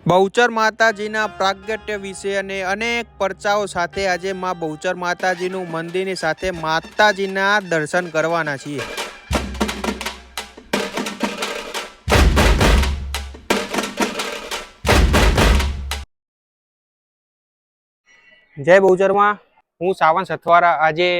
બહુચર માતાજીના પ્રાગટ્ય વિશે અને અનેક પરચાઓ સાથે આજે માં બહુચર માતાજીનું મંદિરની સાથે માતાજીના દર્શન કરવાના છીએ। જય બહુચરમાં, હું સાવંત સથવારા આજે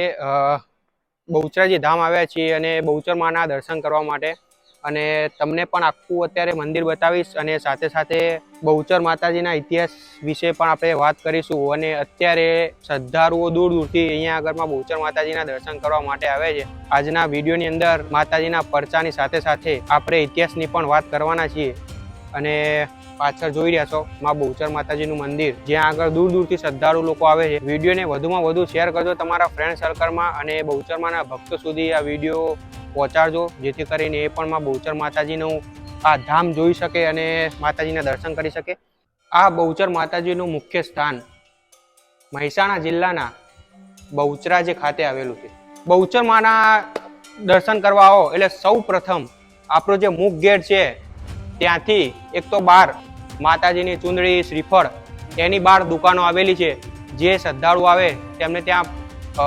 બહુચરાજી ધામ આવ્યા છીએ અને બહુચર માના દર્શન કરવા માટે। અને તમને પણ આખું અત્યારે મંદિર બતાવીશ અને સાથે સાથે બહુચર માતાજીના ઇતિહાસ વિશે પણ આપણે વાત કરીશું। અને અત્યારે શ્રદ્ધાળુઓ દૂર દૂરથી અહીંયા આગળમાં બહુચર માતાજીના દર્શન કરવા માટે આવે છે। આજના વિડીયોની અંદર માતાજીના પરચાની સાથે સાથે આપણે ઇતિહાસની પણ વાત કરવાના છીએ। અને પાછળ જોઈ રહ્યા છો માં બહુચર માતાજીનું મંદિર, જ્યાં આગળ દૂર દૂરથી શ્રદ્ધાળુ લોકો આવે છે। વિડીયોને વધુમાં વધુ શેર કરજો તમારા ફ્રેન્ડ સર્કલમાં અને બહુચરમાના ભક્તો સુધી આ વિડીયો પહોંચાડજો, જેથી કરીને એ પણ માં બહુચર માતાજીનું આ ધામ જોઈ શકે અને માતાજીના દર્શન કરી શકે। આ બહુચર માતાજીનું મુખ્ય સ્થાન મહેસાણા જિલ્લાના બહુચરાજી ખાતે આવેલું છે। બહુચર માના દર્શન કરવા આવો એટલે સૌ પ્રથમ આપણો જે મુખ ગેટ છે ત્યાંથી એક તો બહાર માતાજીની ચુંદડી, શ્રીફળ એની બહાર દુકાનો આવેલી છે। જે શ્રદ્ધાળુ આવે તેમને ત્યાં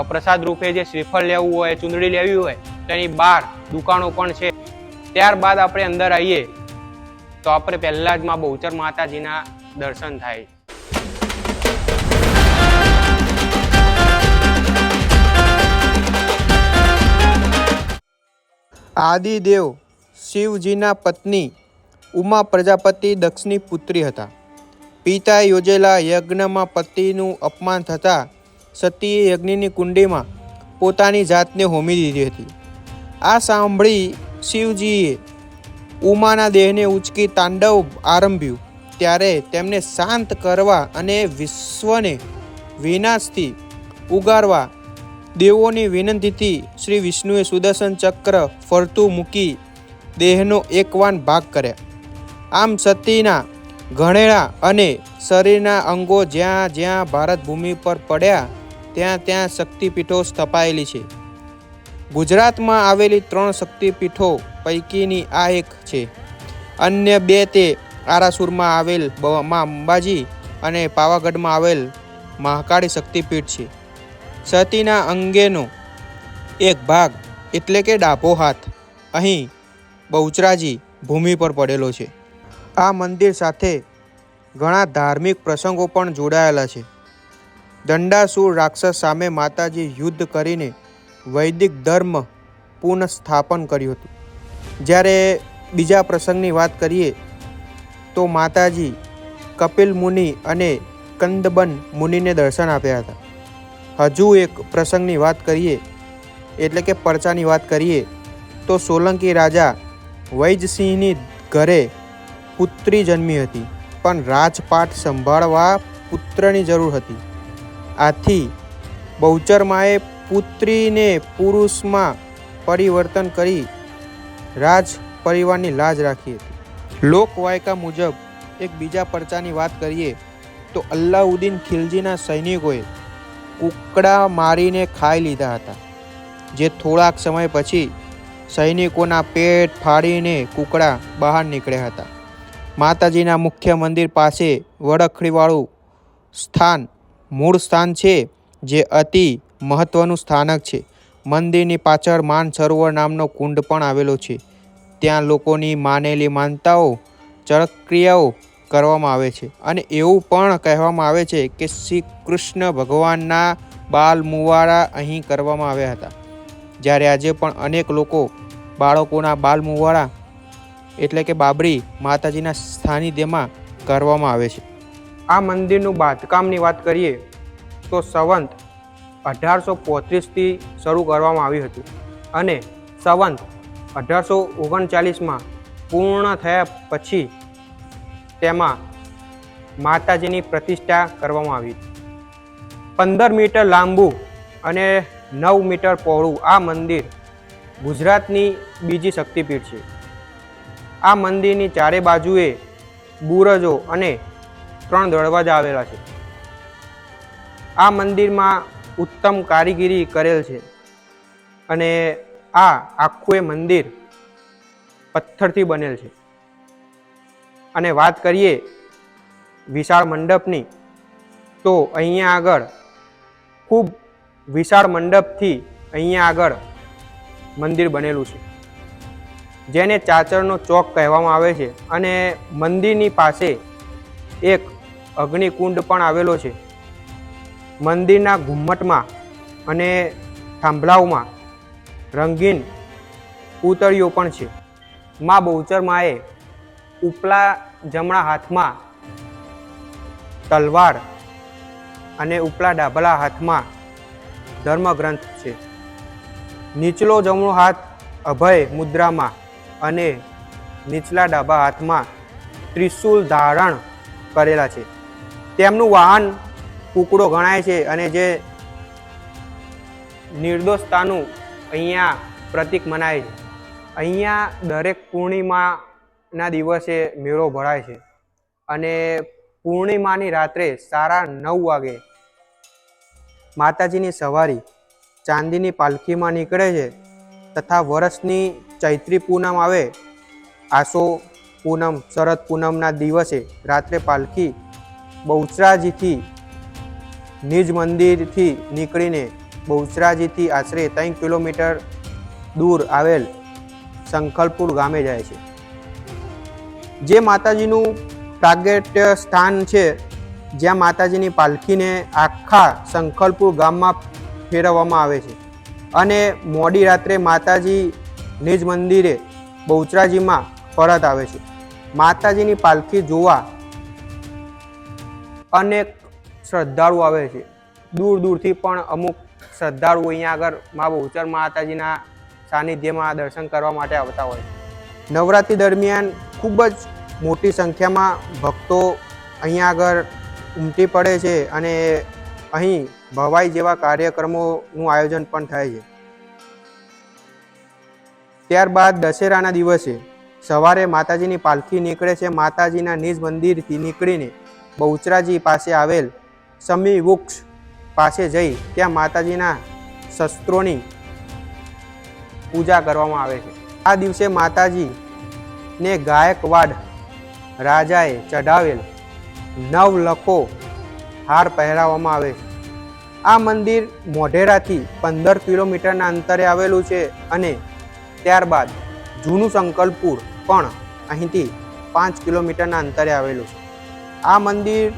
પ્રસાદ રૂપે જે શ્રીફળ લેવું હોય, ચુંદડી લેવી હોય તેની બહાર દુકાનો પણ છે। ત્યારબાદ આપણે અંદર આવીએ તો આપણે પહેલા જ માં બહુચર માતાજીના દર્શન થાય। આદિદેવ શિવજીના પત્ની ઉમા પ્રજાપતિ દક્ષની પુત્રી હતા। પિતાએ યોજેલા યજ્ઞમાં પતિનું અપમાન થતાં સતીએ યજ્ઞની કુંડીમાં પોતાની જાતને હોમી દીધી હતી। આ સાંભળી શિવજીએ ઉમાના દેહને ઉંચકી તાંડવ આરંભ્યું। ત્યારે તેમને શાંત કરવા અને વિશ્વને વિનાશથી ઉગારવા દેવોની વિનંતીથી શ્રી વિષ્ણુએ સુદર્શન ચક્ર ફરતું મૂકી દેહનો એકવાન ભાગ કર્યા। આમ સતીના ઘણેણા અને શરીરના અંગો જ્યાં જ્યાં ભારત ભૂમિ પર પડ્યા ત્યાં ત્યાં શક્તિપીઠો સ્થપાયેલી છે। ગુજરાતમાં આવેલી 3 શક્તિપીઠો પૈકીની આ એક છે। અન્ય 2 તે આરાસુરમાં આવેલ મા અંબાજી અને પાવાગઢમાં આવેલ મહાકાળી શક્તિપીઠ છે। સતીના અંગેનો એક ભાગ એટલે કે ડાબો હાથ અહીં બહુચરાજી ભૂમિ પર પડેલો છે। આ મંદિર સાથે ઘણા ધાર્મિક પ્રસંગો પણ જોડાયેલા છે। દંડાસુર રાક્ષસ સામે માતાજી યુદ્ધ કરીને વૈદિક ધર્મ પુનઃસ્થાપન કર્યું હતું। જ્યારે બીજા પ્રસંગની વાત કરીએ તો માતાજી કપિલ મુનિ અને કંદબન મુનિને દર્શન આપ્યા હતા। હજુ એક પ્રસંગની વાત કરીએ એટલે કે પરચાની વાત કરીએ તો સોલંકી રાજા વૈજસિંહની ઘરે પુત્રી જન્મી હતી, પણ રાજપાટ સંભાળવા પુત્રની જરૂર હતી। આથી બહુચરમાએ પુત્રીને પુરુષમાં પરિવર્તન કરી રાજ પરિવારની લાજ રાખી હતી। લોકવાયકા મુજબ એક બીજા પરચાની વાત કરીએ તો અલ્લાઉદ્દીન ખિલજીના સૈનિકોએ કુકડા મારીને ખાઈ લીધા હતા, જે થોડાક સમય પછી સૈનિકોના પેટ ફાડીને કુકડા બહાર નીકળ્યા હતા। માતાજીના મુખ્ય મંદિર પાસે વડખડીવાળું સ્થાન મૂળ સ્થાન છે, જે અતિ મહત્વનું સ્થાનક છે। મંદિરની પાછળ માન સરોવર નામનો કુંડ પણ આવેલો છે। ત્યાં લોકોની માનેલી માનતાઓ, ચળક્રિયાઓ કરવામાં આવે છે અને એવું પણ કહેવામાં આવે છે કે શ્રી કૃષ્ણ ભગવાનના બાલ મુવાડા અહીં કરવામાં આવ્યા હતા। જ્યારે આજે પણ અનેક લોકો બાળકોના બાલ મુવાડા એટલે કે બાબરી માતાજીના સાનિધ્યમાં કરવામાં આવે છે। આ મંદિરનું બાંધકામની વાત કરીએ તો સંવંત 1835થી શરૂ કરવામાં આવ્યું હતું અને સંવંત 1839માં પૂર્ણ થયા પછી તેમાં માતાજીની પ્રતિષ્ઠા કરવામાં આવી। 15 મીટર લાંબુ અને 9 મીટર પહોળું આ મંદિર ગુજરાતની બીજી શક્તિપીઠ છે। આ મંદિરની ચારે બાજુએ બુરજો અને 3 દરવાજા આવેલા છે। આ મંદિરમાં ઉત્તમ કારીગરી કરેલ છે અને આ આખું એ મંદિર પથ્થરથી બનેલ છે। અને વાત કરીએ વિશાળ મંડપની, તો અહીંયા આગળ ખૂબ વિશાળ મંડપથી અહીંયા આગળ મંદિર બનેલું છે, જેને ચાચરનો ચોક કહેવામાં આવે છે. અને મંદિરની પાસે એક અગ્નિકુંડ પણ આવેલો છે. મંદિરના ઘુમ્મટમાં અને થાંભલાઓમાં રંગીન પૂતળીઓ પણ છે. મા બહુચર માએ ઉપલા જમણા હાથમાં તલવાર અને ઉપલા ડાબલા હાથમાં ધર્મગ્રંથ છે. નીચલો જમણો હાથ અભય મુદ્રામાં અને નીચલા ડાબા હાથમાં ત્રિશૂલ ધારણ કરેલા છે. તેમનું વાહન કુકડો ગણાય છે અને જે નિર્દોષતાનું અહીંયા પ્રતીક મનાય છે. અહીંયા દરેક પૂર્ણિમાના દિવસે મેળો ભરાય છે અને પૂર્ણિમાની રાત્રે 9:30 વાગે માતાજીની સવારી ચાંદીની પાલખીમાં નીકળે છે તથા વર્ષની ચૈત્રી પૂનમ આવે, આસો પૂનમ, શરદ પૂનમના દિવસે રાત્રે પાલખી બહુચરાજીથી નિજ મંદિરથી નીકળીને બહુચરાજીથી આશરે 3 કિલોમીટર દૂર આવેલ સંખલપુર ગામે જાય છે. જે માતાજીનું પ્રાગટ્ય સ્થાન છે, જ્યાં માતાજીની પાલખીને આખા સંખલપુર ગામમાં ફેરવવામાં આવે છે અને મોડી રાત્રે માતાજી નિજ મંદિરે બહુચરાજીમાં પરત આવે છે. માતાજીની પાલખી જોવા અનેક શ્રદ્ધાળુ આવે છે. દૂર દૂરથી પણ અમુક શ્રદ્ધાળુઓ અહીંયા આગળ મા બહુચર માતાજીના સાનિધ્યમાં દર્શન કરવા માટે આવતા હોય છે. નવરાત્રિ દરમિયાન ખૂબ જ મોટી સંખ્યામાં ભક્તો અહીંયા આગળ ઉમટી પડે છે અને અહીં ભવાઈ જેવા કાર્યક્રમોનું આયોજન પણ થાય છે. ત્યારબાદ દશેરાના દિવસે સવારે માતાજીની પાલખી નીકળે છે. માતાજીના નિજ મંદિરથી નીકળીને બહુચરાજી પાસે આવેલ સમી વૃક્ષ પાસે જઈ ત્યાં માતાજીના શસ્ત્રોની પૂજા કરવામાં આવે છે. આ દિવસે માતાજીને ગાયકવાડ રાજાએ ચઢાવેલ 9 લખો હાર પહેરાવવામાં આવે છે. આ મંદિર મોઢેરાથી 15 કિલોમીટરના અંતરે આવેલું છે અને ત્યારબાદ જૂનું સંકલપુર પણ અહીંથી 5 કિલોમીટરના અંતરે આવેલું છે. આ મંદિર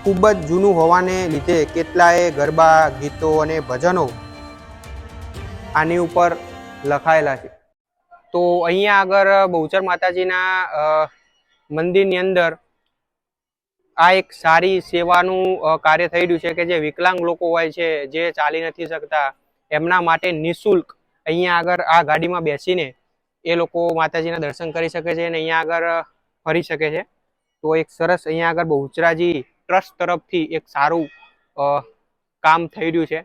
ખૂબ જ જૂનું હોવાને લીધે કેટલાય ગરબા, ગીતો અને ભજનો આની ઉપર લખાયેલા છે. તો અહીંયા આગળ બહુચર માતાજીના મંદિરની અંદર આ એક સારી સેવાનું કાર્ય થઈ રહ્યું છે કે જે વિકલાંગ લોકો હોય છે, જે ચાલી નથી શકતા, એમના માટે નિઃશુલ્ક અહીંયા આગળ આ ગાડીમાં બેસીને એ લોકો માતાજીના દર્શન કરી શકે છે અને અહીંયા આગળ ફરી શકે છે. તો એક સરસ અહીંયા આગળ બહુચરાજી ટ્રસ્ટ તરફથી એક સારું કામ થઈ રહ્યું છે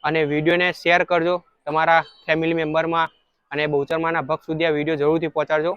અને વિડીયોને શેર કરજો તમારા ફેમિલી મેમ્બરમાં અને બહુચરમાના ભક્ત સુધી આ વિડીયો જરૂરથી પહોંચાડજો.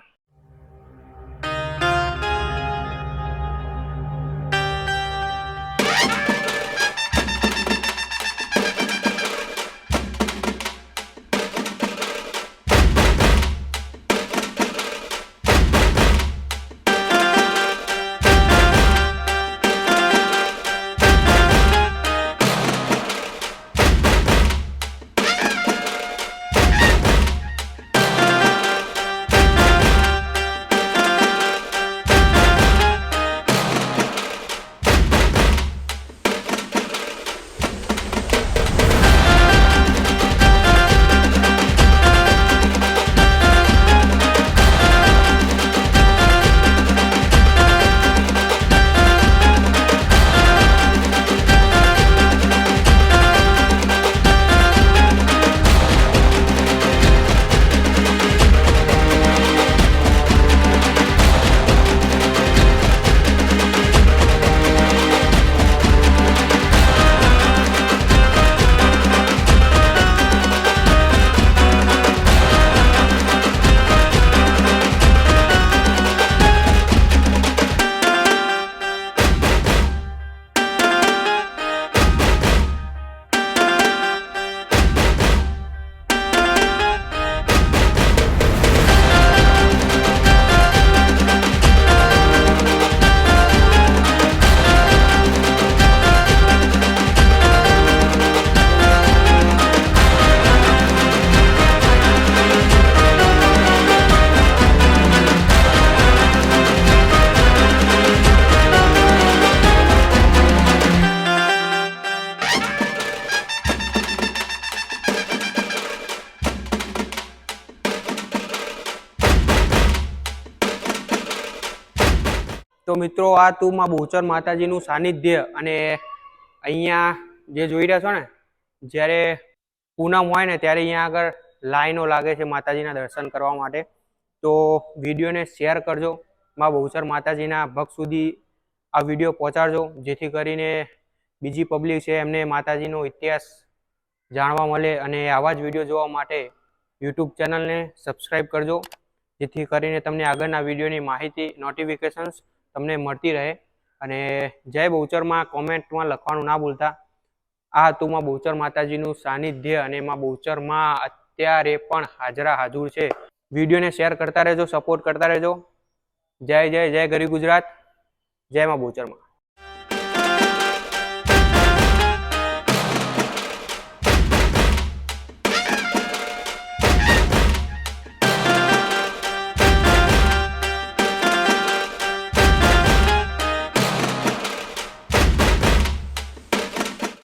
મિત્રો આ તું માં બહુચર માતાજીનું સાનિધ્ય અને અહીંયા જે જોઈ રહ્યા છો ને, જ્યારે પૂનમ હોય ને ત્યારે અહીંયા આગળ લાઈનો લાગે છે માતાજીના દર્શન કરવા માટે. તો વિડીયોને શેર કરજો, માં બહુચર માતાજીના ભક્ત સુધી આ વિડીયો પહોંચાડજો, જેથી કરીને બીજી પબ્લિક છે એમને માતાજીનો ઇતિહાસ જાણવા મળે. અને આવા જ વિડીયો જોવા માટે યુટ્યુબ ચેનલને સબસ્ક્રાઈબ કરજો, જેથી કરીને તમને આગળના વિડીયોની માહિતી નોટિફિકેશન્સ તમને મળતી રહે. અને જય બહુચરમાં કોમેન્ટમાં લખવાનું ના ભૂલતા. આ હતું માં બહુચર માતાજીનું સાનિધ્ય અને માં બહુચરમાં અત્યારે પણ હાજર છે. વિડીયોને શેર કરતા રહેજો, સપોર્ટ કરતા રહેજો. જય જય જય ગરી ગુજરાત, જય માં બહુચરમાં.